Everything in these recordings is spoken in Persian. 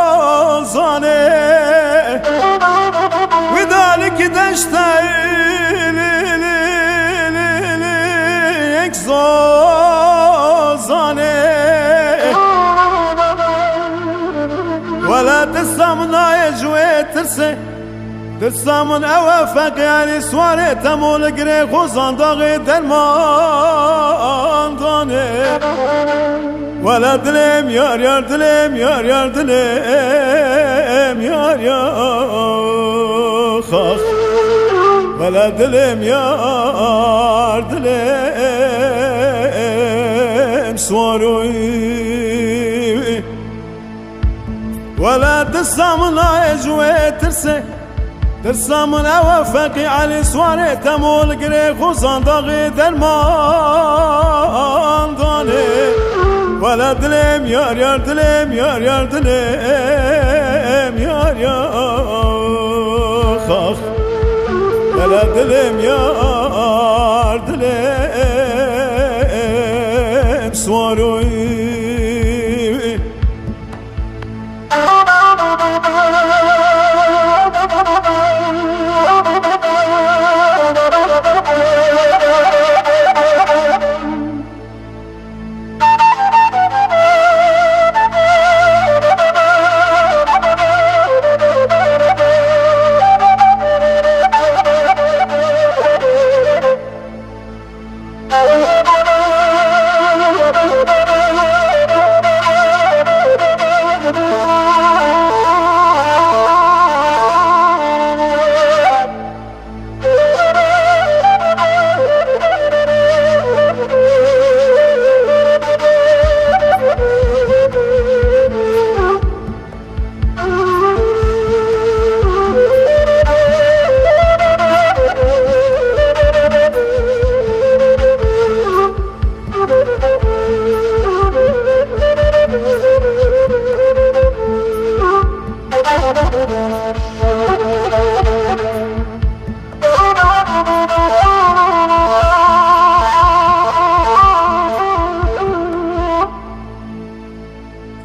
خوزانه وذلك دشتايل یک زوزانه ولا تسمنا يجوي ترسي تسامن اوافق يعني سواري تمول قري خوزان داغي درمان داني ولا دلم يار يار دلم يار يار دلم يار يار خاخ ولا دلم يار دلم سواروي ولا تسامنا يجوي ترسي ترسامن اوافقي علي سواري تمول قري خوزان داغي درمان داني ولا دلم يار يار دلم يار يار دلم يار يار خاخ ولا دلم يار دلم سواروي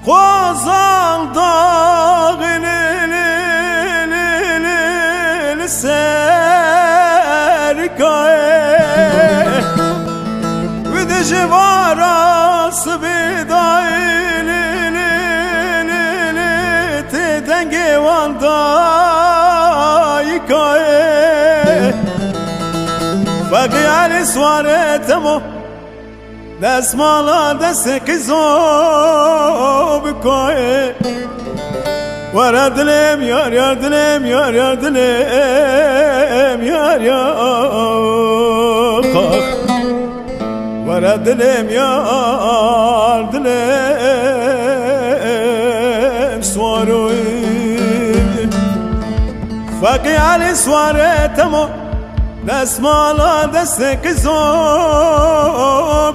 خوزان داغن سرکای و دجوارا سبیدای تدنگی واندای کای فقی علی سوارتمو دست مالا دست قزو بکوی ورا دلم یار یار دلم یار یار دلم یار یار خاخ ورا دلم یار دلم سواروی فقی علی سوارتمو دست مالا دست قزو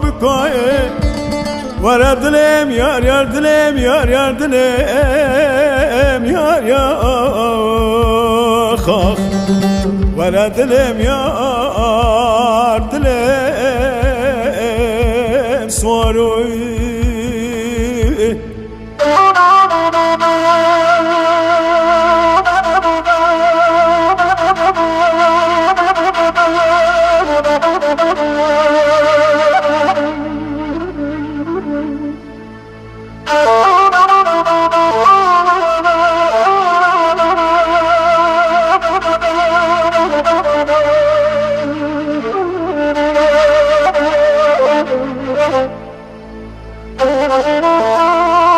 بکوی ورا دلم یار یار دلم یار یار دلم یار یار خاخ ورا دلم یار دلم سواروی Oh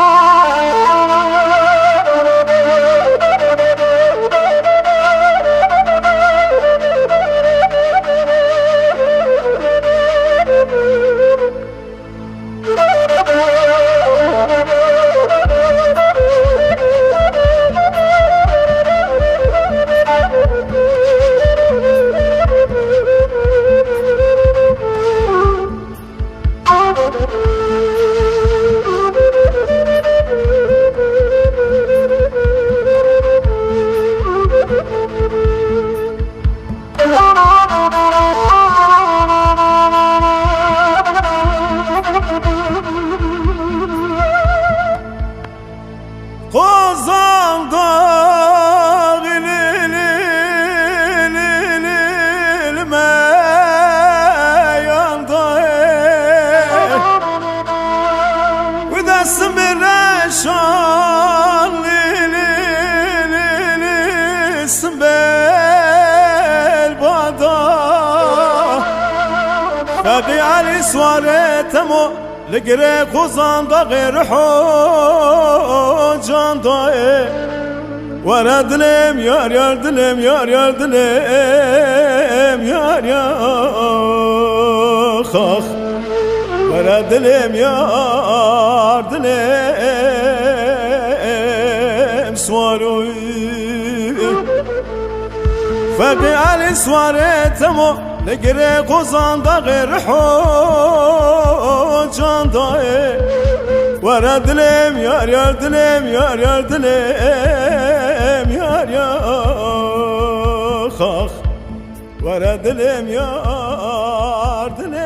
فقي علي سوارتمو لقريق وزان غير جان ضاي ورا دلم يار يار دلم يار يار دلم يار يار خاخ ورا دلم يار دلم سواروي فقي علي سوارتمو لقريق وزان غير جان ضاي ورا دلم يار يار دلم يار يار دلم يار يار خاخ ورا دلم يار دلم